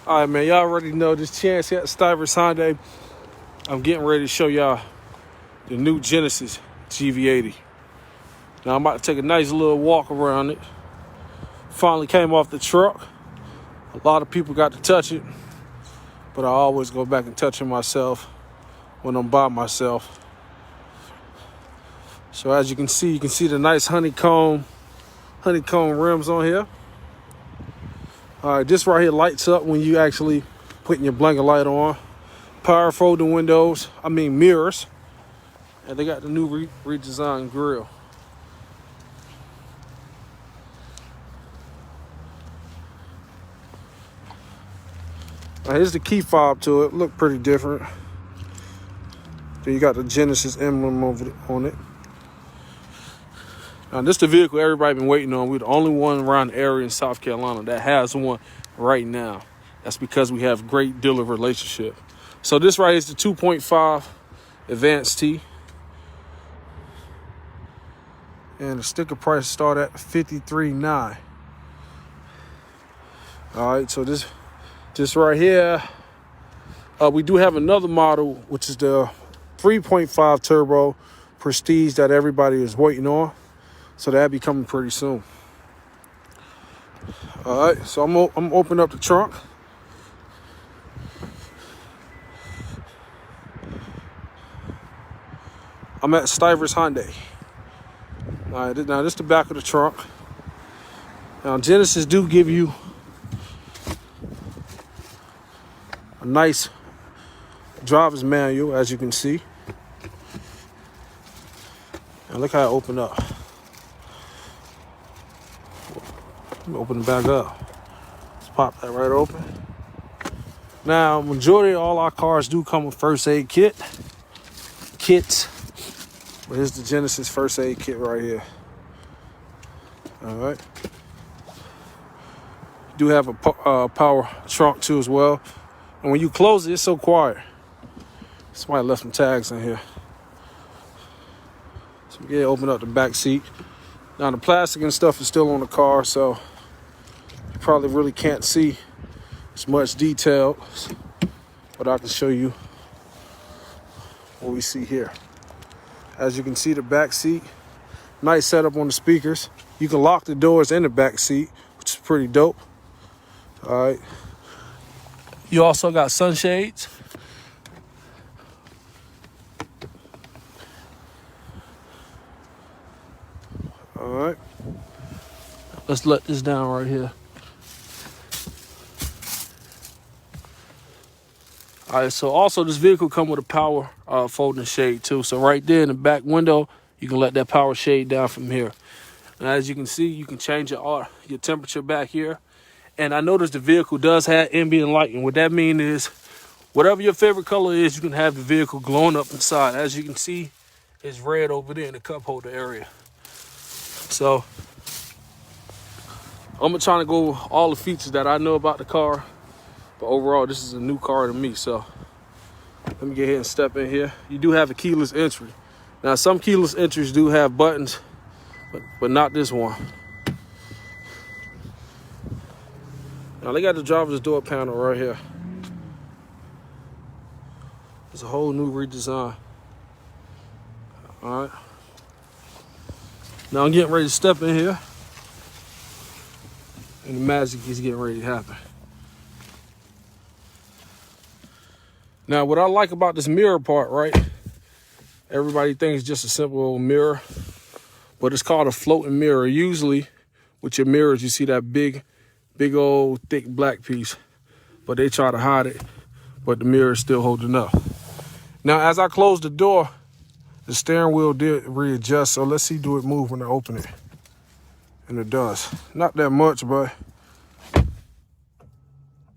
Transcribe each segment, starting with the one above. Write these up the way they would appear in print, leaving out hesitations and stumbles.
All right, man. Y'all already know this Chance here at Stivers Hyundai. I'm getting ready to show y'all the new Genesis G80. Now I'm about to take a nice little walk around it. Finally came off the truck. A lot of people got to touch it, but I always go back and touch it myself when I'm by myself. So as you can see the nice honeycomb rims on here. All right, this right here lights up when you actually putting your blinker light on. Power folding mirrors. And they got the new redesigned grille. Now here's the key fob to it. Look pretty different. Then you got the Genesis emblem on it. Now this is the vehicle everybody been waiting on. We're the only one around the area in South Carolina that has one right now. That's because we have great dealer relationship. So this right here is the 2.5 Advanced T. And the sticker price start at $53,900. All right, so this right here, we do have another model, which is the 3.5 turbo Prestige that everybody is waiting on. So that'll be coming pretty soon. All right, so I'm opening up the trunk. I'm at Stivers Hyundai. All right, now this is the back of the trunk. Now Genesis do give you a nice driver's manual, as you can see. And look how it opened up. Open it back up. Let's pop that right open. Now, majority of all our cars do come with first aid kits. But here's the Genesis first aid kit right here. All right. You do have a power trunk too as well. And when you close it, it's so quiet. Somebody left some tags in here. So yeah, open up the back seat. Now the plastic and stuff is still on the car, so you probably really can't see as much detail, but I can show you what we see here. As you can see, the back seat, nice setup on the speakers. You can lock the doors in the back seat, which is pretty dope. All right. You also got sunshades. All right. Let's let this down right here. All right, so also this vehicle come with a power folding shade too. So right there in the back window, you can let that power shade down from here. And as you can see, you can change your temperature back here. And I noticed the vehicle does have ambient lighting. What that means is, whatever your favorite color is, you can have the vehicle glowing up inside. As you can see, it's red over there in the cup holder area. So I'm trying to go over all the features that I know about the car. But overall, this is a new car to me, so let me get ahead and step in here. You do have a keyless entry. Now, some keyless entries do have buttons, but not this one. Now, they got the driver's door panel right here. It's a whole new redesign. All right. Now, I'm getting ready to step in here, and the magic is getting ready to happen. Now, what I like about this mirror part, right? Everybody thinks it's just a simple old mirror, but it's called a floating mirror. Usually, with your mirrors, you see that big old thick black piece, but they try to hide it, but the mirror is still holding up. Now, as I close the door, the steering wheel did readjust, so let's see, do it move when I open it. And it does. Not that much, but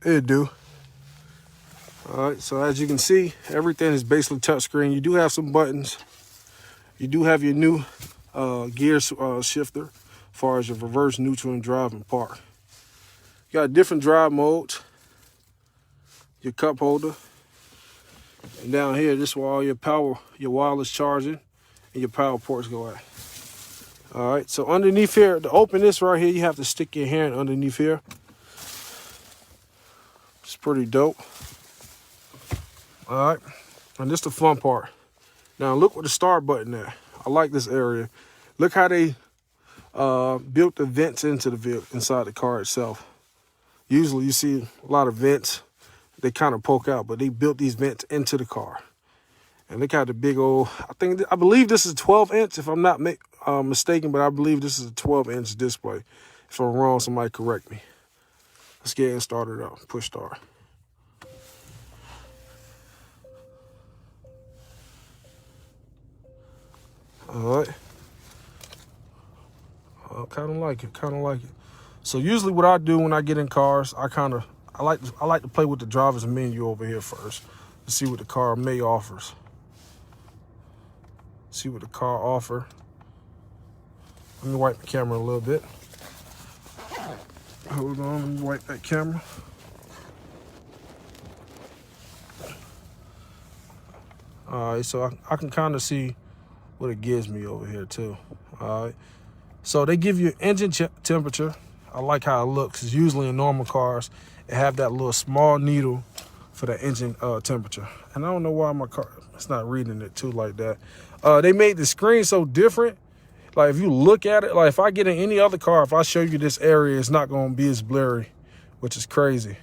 it do. All right, so as you can see, everything is basically touchscreen. You do have some buttons. You do have your new gear shifter as far as your reverse, neutral, and drive and park. You got different drive modes. Your cup holder. And down here, this is where all your wireless charging and your power ports go at. All right, so underneath here, to open this right here, you have to stick your hand underneath here. It's pretty dope. All right, and this is the fun part. Now look what the start button there. I like this area. Look how they built the vents into the vehicle inside the car itself. Usually you see a lot of vents, they kind of poke out, but they built these vents into the car. And look how the big old, I believe this is 12-inch, if I'm not mistaken, but I believe this is a 12-inch display. If I'm wrong, somebody correct me. Let's get it started up. Push start. All right. I kind of like it. So usually what I do when I get in cars, I like to play with the driver's menu over here first to see what the car may offers. See what the car offer. Let me wipe the camera a little bit. Hold on, let me wipe that camera. All right, so I can kind of see what it gives me over here too. All right, so they give you engine temperature. I like how it looks. It's usually in normal cars, it have that little small needle for the engine temperature. And I don't know why my car, it's not reading it too like that. They made the screen so different. Like if you look at it, like if I get in any other car, if I show you this area, it's not gonna be as blurry, which is crazy.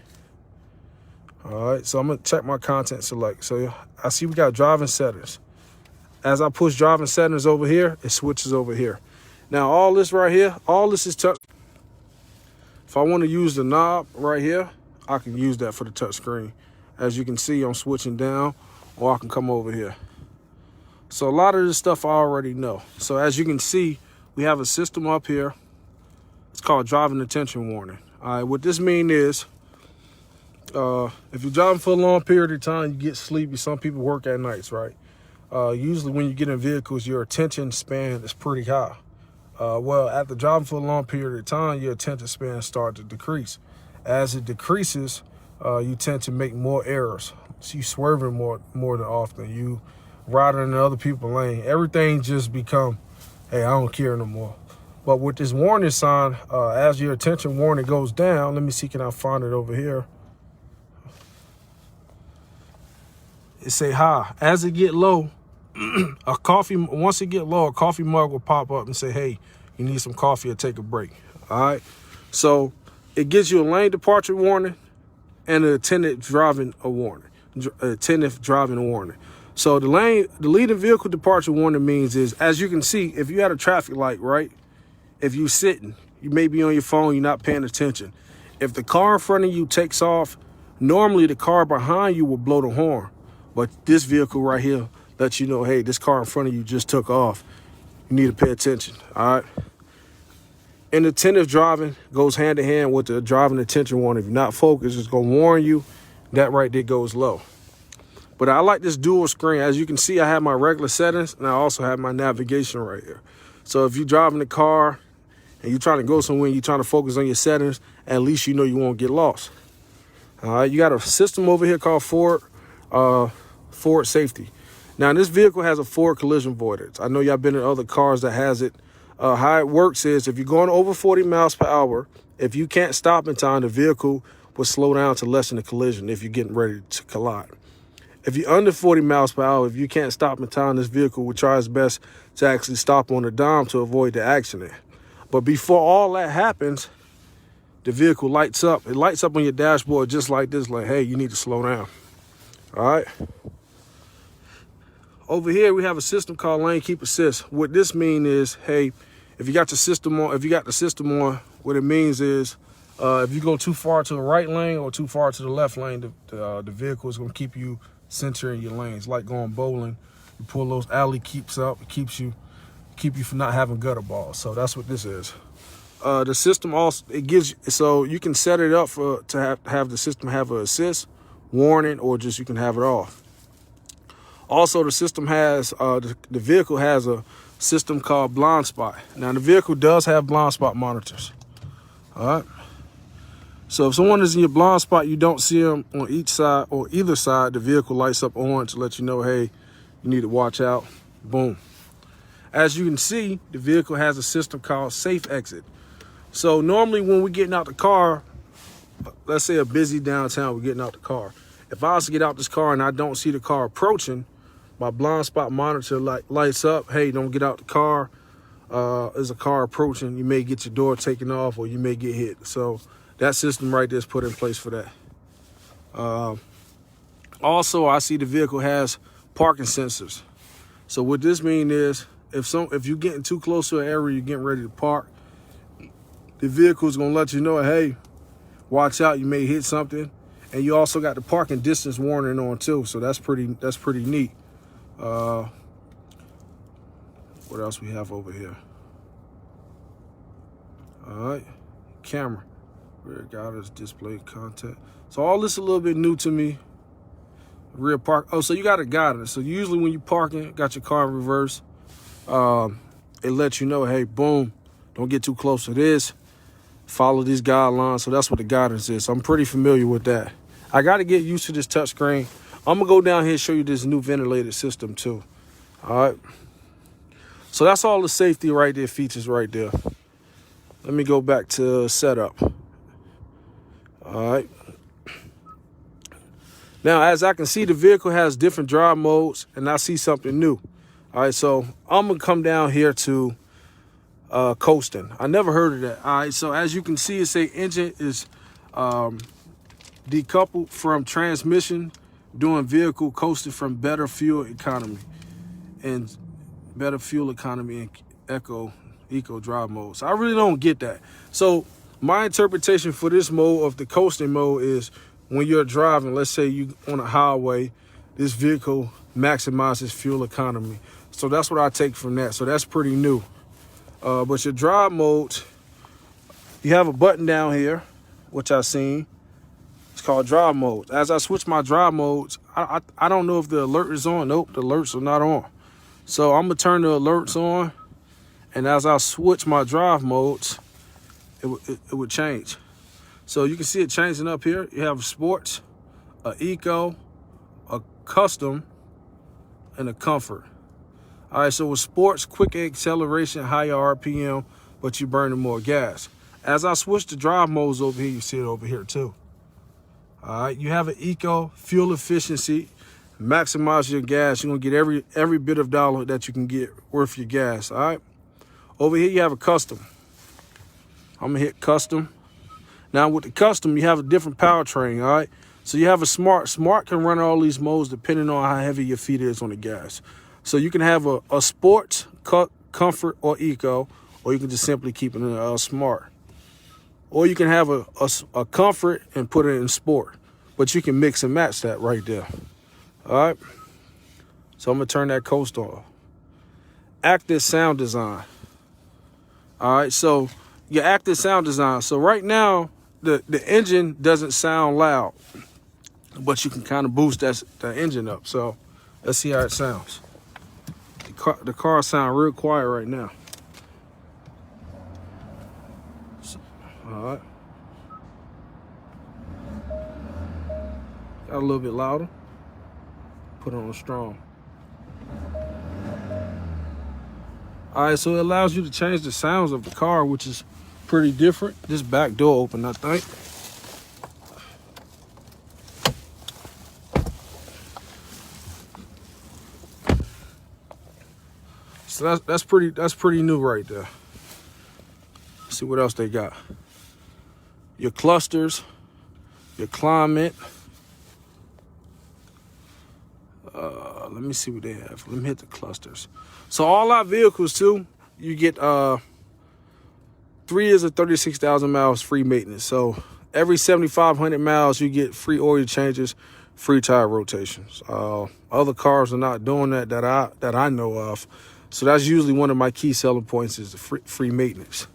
All right, so I'm gonna check my content select. So I see we got driving settings. As I push driving settings over here, it switches over here. Now all this right here, all this is touch. If I want to use the knob right here, I can use that for the touch screen. As you can see, I'm switching down, or I can come over here. So a lot of this stuff I already know. So as you can see, we have a system up here. It's called driving attention warning. All right, what this means is, if you're driving for a long period of time, you get sleepy. Some people work at nights, right? Usually when you get in vehicles, your attention span is pretty high. Well, after driving for a long period of time, your attention span starts to decrease. As it decreases, you tend to make more errors. So you swerving more than often. You riding in other people's lane. Everything just become, hey, I don't care no more. But with this warning sign, as your attention warning goes down, let me see, can I find it over here? It say high. As it get low, once it get low, a coffee mug will pop up and say, hey, you need some coffee or take a break. All right. So it gives you a lane departure warning and an attentive driving warning. So the leading vehicle departure warning means is, as you can see, if you had a traffic light, right? If you sitting, you may be on your phone, you're not paying attention. If the car in front of you takes off, normally the car behind you will blow the horn. But this vehicle right here lets you know, hey, this car in front of you just took off. You need to pay attention, all right? Inattentive driving goes hand in hand with the driving attention warning. If you're not focused, it's going to warn you. That right there goes low. But I like this dual screen. As you can see, I have my regular settings, and I also have my navigation right here. So if you're driving the car and you're trying to go somewhere and you're trying to focus on your settings, at least you know you won't get lost. All right, you got a system over here called Forward Safety. Now, this vehicle has a forward collision avoidance. I know y'all been in other cars that has it. How it works is, if you're going over 40 miles per hour, if you can't stop in time, the vehicle will slow down to lessen the collision if you're getting ready to collide. If you're under 40 miles per hour, if you can't stop in time, this vehicle will try its best to actually stop on a dime to avoid the accident. But before all that happens, the vehicle lights up. It lights up on your dashboard just like this, like, hey, you need to slow down. All right. Over here, we have a system called Lane Keep Assist. What this means is, hey, if you got the system on, what it means is, if you go too far to the right lane or too far to the left lane, the vehicle is going to keep you centering your lanes. Like going bowling, you pull those alley keeps up, it keep you from not having gutter balls. So that's what this is. The system also, it gives you, so you can set it up to have the system have an assist, warning, or just you can have it off. Also, the system has the vehicle has a system called blind spot. Now, the vehicle does have blind spot monitors. All right. So if someone is in your blind spot, you don't see them on each side or either side, the vehicle lights up orange to let you know, hey, you need to watch out. Boom. As you can see, the vehicle has a system called Safe Exit. So normally when we're getting out the car, let's say a busy downtown, we're getting out the car. If I was to get out this car and I don't see the car approaching, my blind spot monitor lights up. Hey, don't get out the car. There's a car approaching. You may get your door taken off or you may get hit. So that system right there is put in place for that. Also, I see the vehicle has parking sensors. So what this means is if you're getting too close to an area, you're getting ready to park, the vehicle is going to let you know, hey, watch out, you may hit something. And you also got the parking distance warning on too. So that's pretty neat. What else we have over here? All right, camera. Rear guidance, display content. So all this a little bit new to me. Rear park. Oh, so you got a guidance. So usually when you're parking, got your car in reverse, it lets you know, hey, boom, don't get too close to this. Follow these guidelines. So that's what the guidance is. So I'm pretty familiar with that. I got to get used to this touchscreen. I'm going to go down here and show you this new ventilated system too. All right. So that's all the safety right there, features right there. Let me go back to setup. All right. Now, as I can see, the vehicle has different drive modes, and I see something new. All right, so I'm going to come down here to coasting. I never heard of that. All right, so as you can see, it say engine is decoupled from transmission, doing vehicle coasting from better fuel economy and eco drive mode. So I really don't get that. So my interpretation for this mode of the coasting mode is when you're driving, let's say you on a highway, this vehicle maximizes fuel economy. So that's what I take from that. So that's pretty new. But your drive mode, you have a button down here, which I've seen. It's called drive mode. As I switch my drive modes, I don't know if the alert is on. Nope, the alerts are not on. So I'm gonna turn the alerts on, and as I switch my drive modes, it would change. So you can see it changing up here. You have a sports, a eco, a custom, and a comfort. All right, so with sports, quick acceleration, higher RPM, but you're burning more gas. As I switch the drive modes over here, you see it over here too. All right, you have an eco, fuel efficiency, maximize your gas. You're gonna get every bit of dollar that you can get worth your gas. All right. Over here, you have a custom. I'm gonna hit custom. Now with the custom, you have a different powertrain, all right? So you have a smart. Smart can run all these modes depending on how heavy your feet is on the gas. So you can have a sports, comfort, or eco, or you can just simply keep it in a smart. Or you can have a comfort and put it in sport. But you can mix and match that right there. All right? So I'm gonna turn that coast off. Active sound design. All right, so your active sound design. So right now, the engine doesn't sound loud, but you can kind of boost the engine up. So let's see how it sounds. The car sounds real quiet right now. So, all right. Got a little bit louder. Put it on strong. All right, so it allows you to change the sounds of the car, which is pretty different. This back door open, I think. So that's pretty new right there. Let's see what else they got. Your clusters, your climate. Let me see what they have. Let me hit the clusters. So all our vehicles too, you get 3 years of 36,000 miles free maintenance. So every 7,500 miles, you get free oil changes, free tire rotations. Other cars are not doing that I know of. So that's usually one of my key selling points is the free maintenance.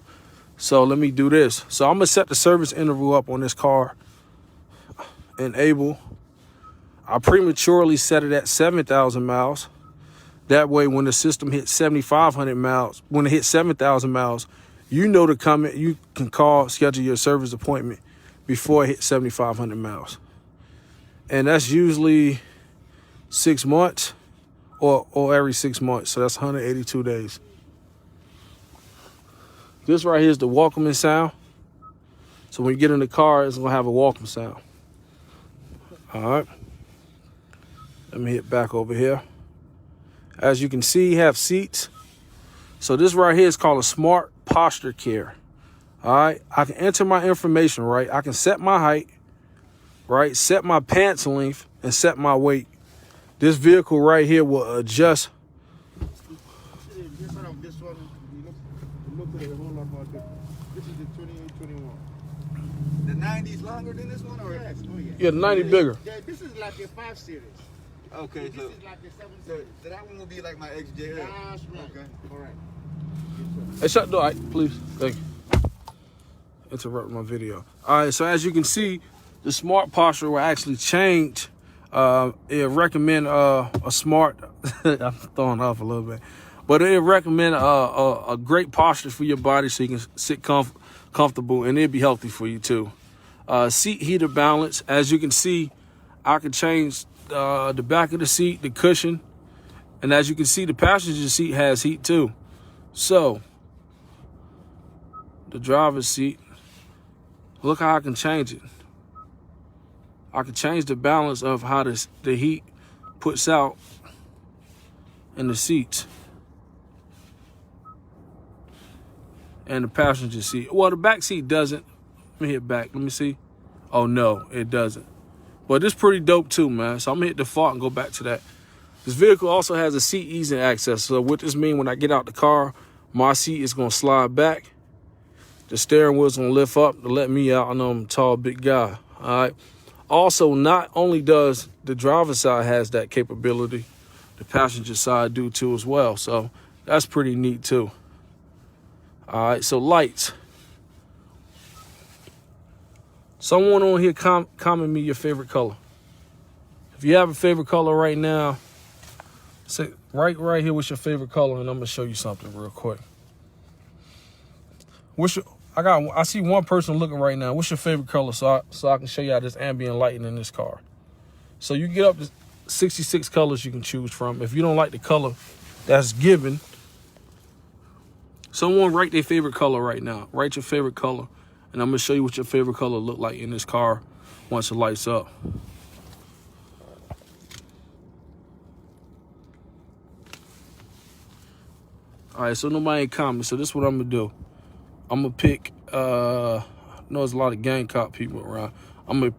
So let me do this. So I'm gonna set the service interval up on this car. Enable. I prematurely set it at 7,000 miles. That way, when the system hits 7,500 miles, when it hits 7,000 miles, you know to come in. You can schedule your service appointment before it hits 7,500 miles. And that's usually 6 months or every 6 months. So that's 182 days. This right here is the welcoming sound. So when you get in the car, it's gonna have a welcome sound. All right. Let me hit back over here. As you can see, you have seats. So this right here is called a smart posture care. All right. I can enter my information, right? I can set my height, right? Set my pants length and set my weight. This vehicle right here will adjust. This one, look at it a whole lot more different. This is the 28, 21. The 90 is longer than this one, or? Yes, oh yeah. Yeah, the 90 bigger. Yeah, this is like a 5 Series. Okay, This so, is like a 7 Series. so that one will be like my XJ. That's right. Okay. All right. Hey, shut the door, please. Thank you. Interrupt my video. All right, so as you can see, the smart posture will actually change. It recommend a smart. I'm throwing off a little bit, but it recommend a great posture for your body so you can sit comfortable, and it'll be healthy for you too. Seat heater balance. As you can see, I can change the back of the seat, the cushion, and as you can see, the passenger seat has heat too. So the driver's seat, look how I can change it. I can change the balance of how the heat puts out in the seats. And the passenger seat. Well, the back seat doesn't. Let me hit back. Let me see. Oh, no, it doesn't. But it's pretty dope too, man. So I'm going to hit default and go back to that. This vehicle also has a seat easing access. So what this means, when I get out the car, my seat is going to slide back. The steering wheel's going to lift up to let me out. I know I'm a tall, big guy. All right. Also, not only does the driver's side has that capability, the passenger side do too as well. So that's pretty neat too. All right, so lights. Someone on here comment me your favorite color. If you have a favorite color right now, say right here what's your favorite color, and I'm gonna show you something real quick. I see one person looking right now. What's your favorite color, so I can show you how this ambient lighting in this car. So you get up to 66 colors you can choose from. If you don't like the color that's given, someone write their favorite color right now. Write your favorite color, and I'm gonna show you what your favorite color look like in this car once it lights up. All right, so nobody ain't commenting. So this is what I'm gonna do. I'm gonna pick, I know there's a lot of gang cop people around. I'm gonna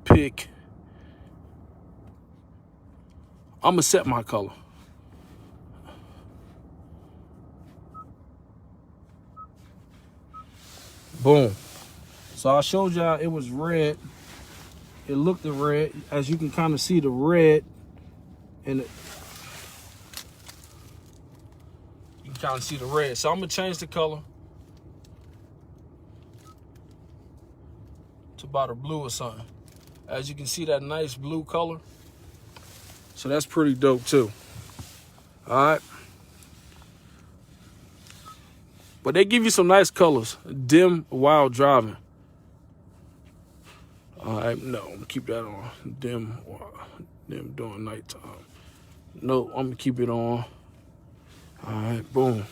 set my color. Boom. So I showed y'all it was red. It looked the red. As you can kind of see the red in it. You can kind of see the red. So I'm gonna change the color to about a blue or something. As you can see, that nice blue color. So that's pretty dope too. All right. But they give you some nice colors. Dim while driving. All right, no, I'm gonna keep that on. Dim during nighttime. No, I'm gonna keep it on. All right, boom.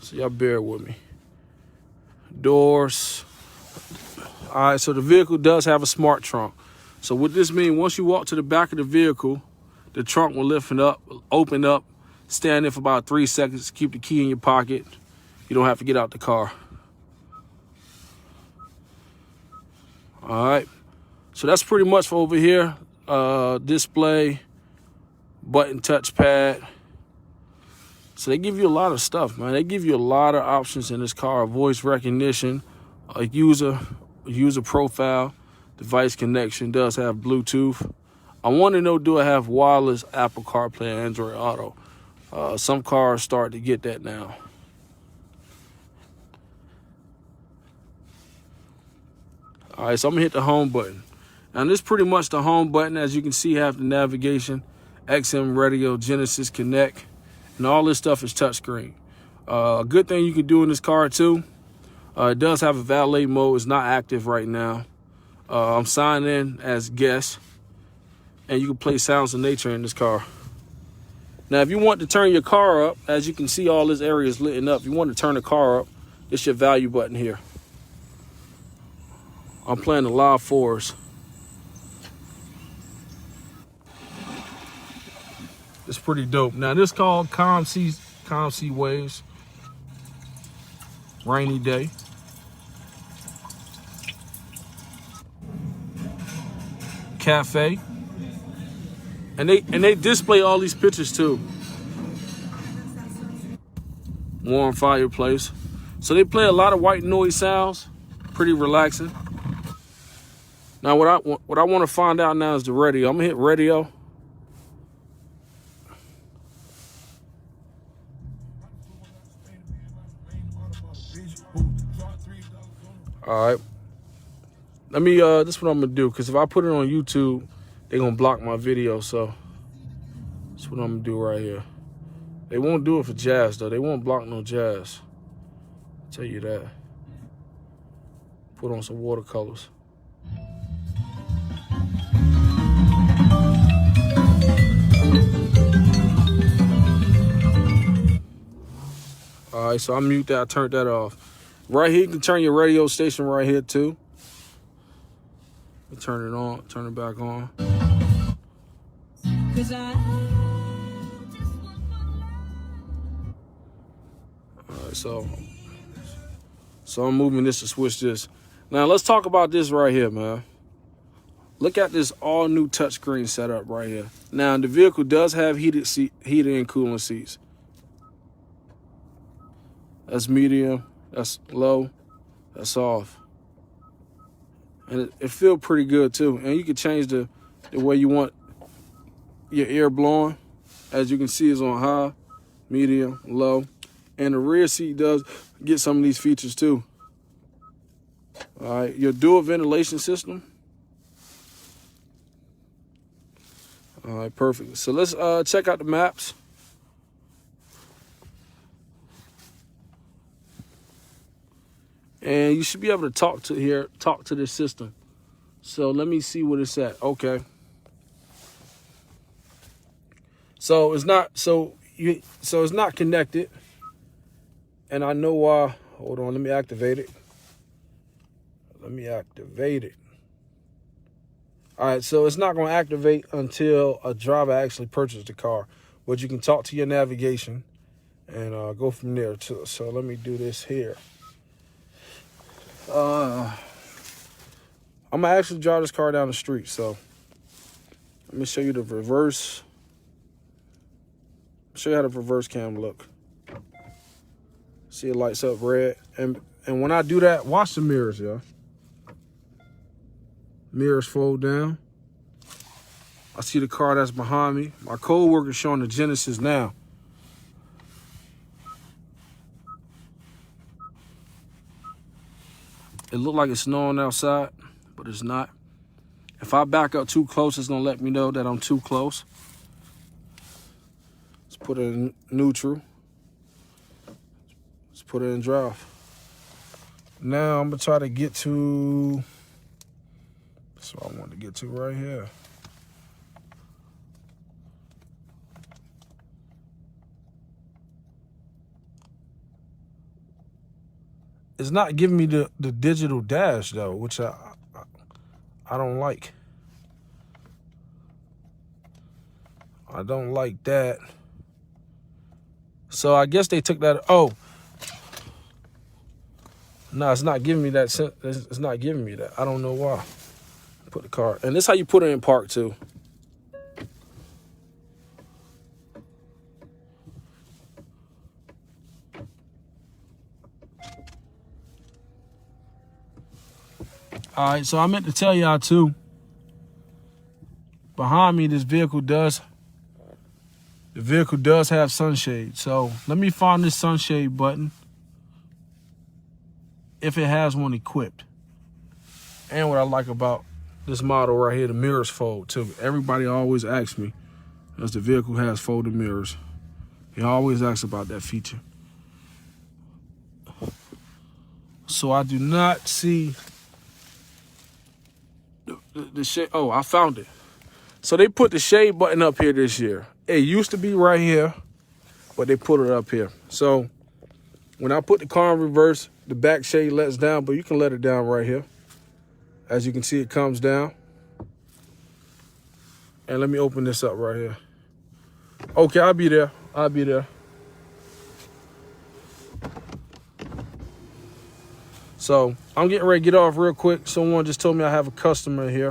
So y'all bear with me. Doors. All right, so the vehicle does have a smart trunk. So what this means, once you walk to the back of the vehicle, the trunk will lift up, open up, stand there for about 3 seconds, keep the key in your pocket. You don't have to get out the car. All right, so that's pretty much for over here. Display, button touchpad. So they give you a lot of stuff, man. They give you a lot of options in this car. Voice recognition, a user profile, device connection, does have Bluetooth. I want to know, do I have wireless Apple CarPlay and Android Auto? Some cars start to get that now. All right, so I'm gonna hit the home button. Now this is pretty much the home button. As you can see, have the navigation, XM radio, Genesis Connect, and all this stuff is touchscreen. A good thing you can do in this car too, it does have a valet mode. It's not active right now. I'm signed in as guest, and you can play sounds of nature in this car. Now, if you want to turn your car up, as you can see, all this area is lit up. If you want to turn the car up, it's your value button here. I'm playing the live fours. It's pretty dope. Now this called Calm Sea Waves. Rainy day. Cafe. And they display all these pictures too. Warm fireplace. So they play a lot of white noise sounds. Pretty relaxing. Now what I want to find out now is the radio. I'm gonna hit radio. All right. Let me this is what I'm gonna do, because if I put it on YouTube, they're gonna block my video. So that's what I'm gonna do right here. They won't do it for jazz though. They won't block no jazz. I'll tell you that. Put on some watercolors. All right, so I mute that. I turned that off. Right here, you can turn your radio station right here too. Turn it on, turn it back on. All right, so I'm moving this to switch this. Now let's talk about this right here, man. Look at this all new touchscreen setup right here. Now the vehicle does have heated and cooling seats. That's medium, that's low, that's off. And it feels pretty good too. And you can change the way you want your air blowing. As you can see, it's on high, medium, low. And the rear seat does get some of these features too. All right, your dual ventilation system. All right, perfect. So let's check out the maps. And you should be able to talk to this system. So let me see what it's at. Okay. So it's not connected. And I know why. Hold on, let me activate it. All right, so it's not going to activate until a driver actually purchases the car. But you can talk to your navigation and go from there too. So let me do this here. I'm gonna actually drive this car down the street, so let me show you the reverse. Show you how the reverse cam look. See, it lights up red, and when I do that, watch the mirrors, y'all. Mirrors fold down. I see the car that's behind me. My co-worker's showing the Genesis now. It looked like it's snowing outside, but it's not. If I back up too close, it's gonna let me know that I'm too close. Let's put it in neutral. Let's put it in drive. Now I'm gonna try to get to, that's what I want to get to right here. It's not giving me the digital dash though, which I don't like. I don't like that. So I guess they took that. Oh, no, it's not giving me that. It's not giving me that. I don't know why. Put the car, and this is how you put it in park too. All right, so I meant to tell y'all too, behind me, the vehicle does have sunshade. So let me find this sunshade button, if it has one equipped. And what I like about this model right here, the mirrors fold too. Everybody always asks me, does the vehicle has folded mirrors? They always ask about that feature. So I do not see the shade. Oh, I found it. So they put the shade button up here this year. It used to be right here, but they put it up here. So when I put the car in reverse, the back shade lets down, but you can let it down right here. As you can see, it comes down. And let me open this up right here. Okay, I'll be there. I'll be there. So I'm getting ready to get off real quick. Someone just told me I have a customer here.